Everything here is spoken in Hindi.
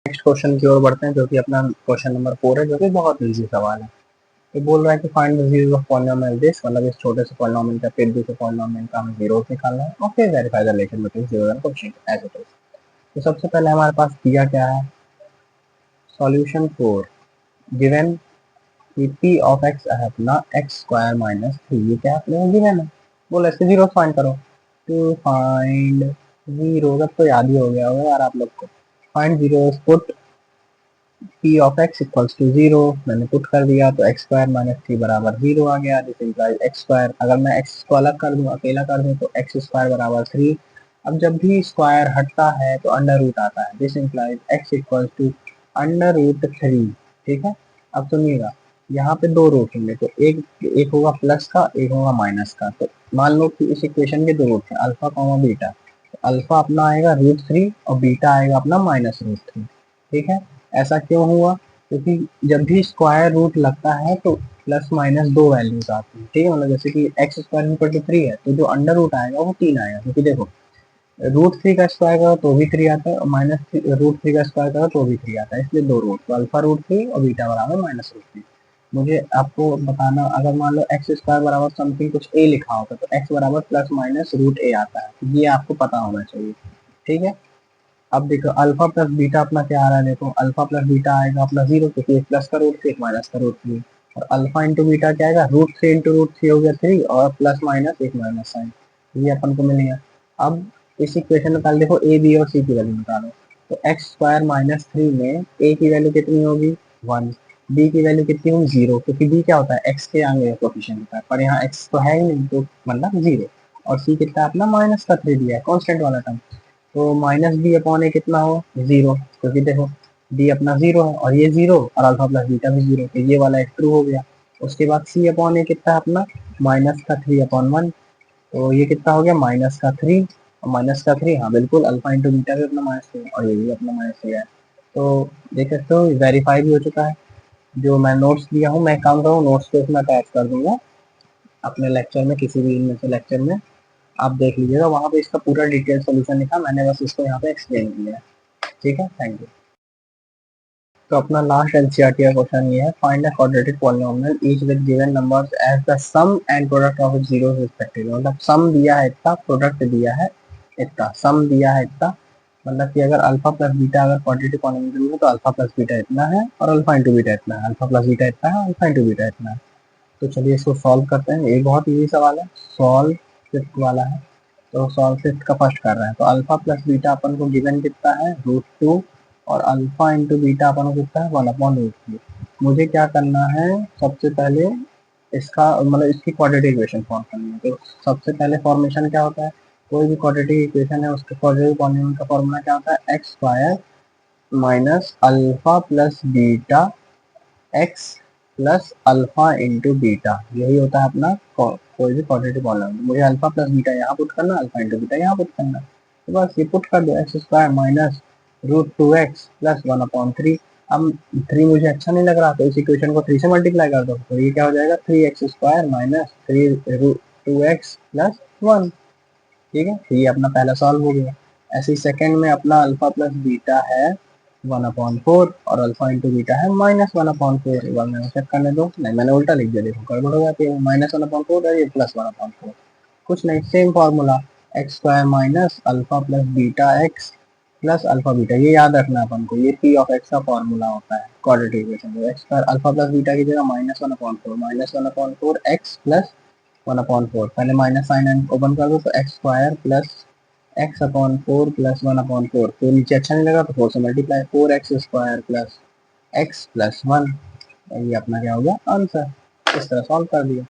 नेक्स्ट क्वेश्चन की ओर बढ़ते हैं, जो कि अपना क्वेश्चन नंबर 4 है, जो कि बहुत इजी सवाल है। ये बोल रहा है कि find the zeros of polynomial this, मतलब इस छोटे से पॉलिनोमियल का फिर दूसरे पॉलिनोमियल का हमें जीरोस निकालना है और फिर verify the relation between zero and coefficient as it is. तो सबसे पहले हमारे पास दिया क्या है, सॉल्यूशन 4 गिवन कि p ऑफ x है अपना x स्क्वायर माइनस 3, ये क्या अपने को गिवन है। बोला इसके जीरोस फाइंड करो। टू फाइंड जीरो, अब तो याद ही हो गया होगा यार आप लोग को। Find zeros, put p of x equals to 0, मैंने पुट कर दिया तो x स्क्वायर माइनस 3 बराबर 0 आ गया। दिस इम्प्लाइज x स्क्वायर, अगर मैं x को अलग कर दूं, अकेला कर दूं, तो x स्क्वायर बराबर 3। अब जब भी स्क्वायर हटता है तो अंडर रूट आता है। This implies x equals to under root 3। ठीक है, अब सुनिएगा, यहाँ पे दो रूट होंगे, तो एक होगा प्लस का, एक होगा माइनस का। तो मान लो कि इस इक्वेशन के दो रूट है, अल्फा कॉमा बीटा। तो अल्फा अपना आएगा √3 और बीटा आएगा अपना -√3। ठीक है, ऐसा क्यों हुआ, क्योंकि जब भी स्क्वायर रूट लगता है तो प्लस माइनस दो वैल्यूज आती है। ठीक है, मतलब जैसे कि एक्स स्क्वायर इक्वल टू 3 है, तो जो अंडर रूट आएगा वो 3 आएगा, क्योंकि देखो √3 का स्क्वायर करो तो भी 3 आता है और -√3 का स्क्वायर करो तो भी 3 आता है, इसलिए दो रूट, तो अल्फा √3 और बीटा बराबर -√3। मुझे आपको बताना, अगर मान लो एक्स स्क्वायर बराबर समथिंग कुछ ए लिखा होता तो एक्स बराबर प्लस माइनस रूट ए आता है, तो ये आपको पता होना चाहिए। ठीक है, अब देखो अल्फा प्लस बीटा अपना क्या आ रहा है, देखो अल्फा प्लस बीटा आएगा अपना 0, क्योंकि एक प्लस का रूट 3 एक माइनस का रूट 3। और अल्फा इंटू बीटा क्या आएगा, √3 इंटू √3 हो गया 3 और प्लस माइनस एक माइनस साइन, ये अपन को मिल गया। अब इस इक्वेशन में पहले देखो ए बी और सी की वैल्यू निकालो। तो एक्स स्क्वायर माइनस 3 में ए की वैल्यू कितनी होगी 1, बी की वैल्यू कितनी होगी 0, क्योंकि बी क्या होता है एक्स के आगे कोएफिशिएंट होता है, पर यहाँ एक्स तो है ही नहीं, तो मतलब 0। और सी कितना अपना -3 दिया है, कॉन्स्टेंट वाला टर्म। तो माइनस बी अपॉन ए कितना हो 0, क्योंकि देखो डी अपना 0 है और ये 0 और अल्फा प्लस बीटा भी 0, तो ये वाला एक ट्रू हो गया। उसके बाद सी अपॉन ए कितना है अपना -3/1, तो ये कितना हो गया -3 और -3, हाँ बिल्कुल अल्फा इंटू बीटा भी अपना -3 और ये भी अपना -3 है। तो देख सकते हो वेरीफाई भी हो चुका है। जो मैं नोट्स दिया हूँ, मैं काम करूँ नोट्स को इसमें अटैच कर दूंगा अपने लेक्चर में, किसी भी इनमें से लेक्चर में आप देख लीजिएगा, वहाँ पे इसका पूरा डिटेल सोल्यूशन लिखा, मैंने बस इसको यहाँ पे एक्सप्लेन किया है। ठीक है, थैंक यू। तो अपना लास्ट एनसीईआरटी का क्वेश्चन ये है, find a quadratic polynomial each with given numbers as the sum and product of its zeros respectively. मतलब सम दिया है इतना, प्रोडक्ट दिया है इतना, सम दिया है इतना, मतलब कि अगर अल्फा प्लस बीटा अगर क्वाड्रेटिक पॉलिनोमियल है तो अल्फा प्लस बीटा इतना है और अल्फा इंटू बीटा इतना है, अल्फा प्लस बीटा इतना है, अल्फा इंटू बीटा इतना है। तो चलिए इसको सॉल्व करते हैं, ये बहुत इजी सवाल है, सॉल्व फिफ्थ वाला है। तो सॉल्व फिफ्थ का फर्स्ट कर रहे हैं, तो अल्फा प्लस बीटा अपन को गिवन कितना है √2 और अल्फा इंटू बीटा अपन को कितना है 1/√3। मुझे क्या करना है, सबसे पहले इसका मतलब इसकी क्वाड्रेटिक इक्वेशन फॉर्म करनी है। तो सबसे पहले फॉर्मेशन क्या होता है, कोई भी क्वाड्रेटिक इक्वेशन है उसके क्वाड्रेटिक पॉलिनोमियल का फॉर्मूला क्या होता है, x square minus alpha plus beta x plus alpha into beta, यही होता है अपना कोई भी क्वाड्रेटिक पॉलिनोमियल। मुझे अल्फा प्लस बीटा यहाँ पुट करना, अल्फा इंटू बीटा यहाँ पुट करना, तो बस ये पुट कर दो, x square minus √2x plus 1/3। अब 3 मुझे अच्छा नहीं लग रहा, तो इस इक्वेशन को 3 से मल्टीप्लाई कर दो, तो ये क्या हो जाएगा 3x square minus 3√2x plus 1। ठीक है, तो ये अपना पहला सॉल्व हो गया। ऐसे ही सेकंड में अपना अल्फा प्लस बीटा है 1/4 और अल्फा इंटू बीटा है -1/4। एक बार मैंने चेक करने दो, नहीं मैंने उल्टा लिख दिया, देखो गड़बड़ हो जाती है, -1/4 है ये +1/4, कुछ नहीं same formula, x square minus alpha plus beta x plus alpha beta, ये याद रखना अपन को, ये पी ऑफ एक्स का फॉर्मूला होता है quadratic equation. X square alpha plus beta की जगह -1/4 एक्स प्लस 1/4, पहले माइनस साइन ओपन कर दो, तो x square plus x/4 plus 1/4, तो नीचे अच्छा नहीं लगा तो 4 से multiply, 4x square plus x plus 1, ये अपना क्या हो गया आंसर। इस तरह सॉल्व कर दिया।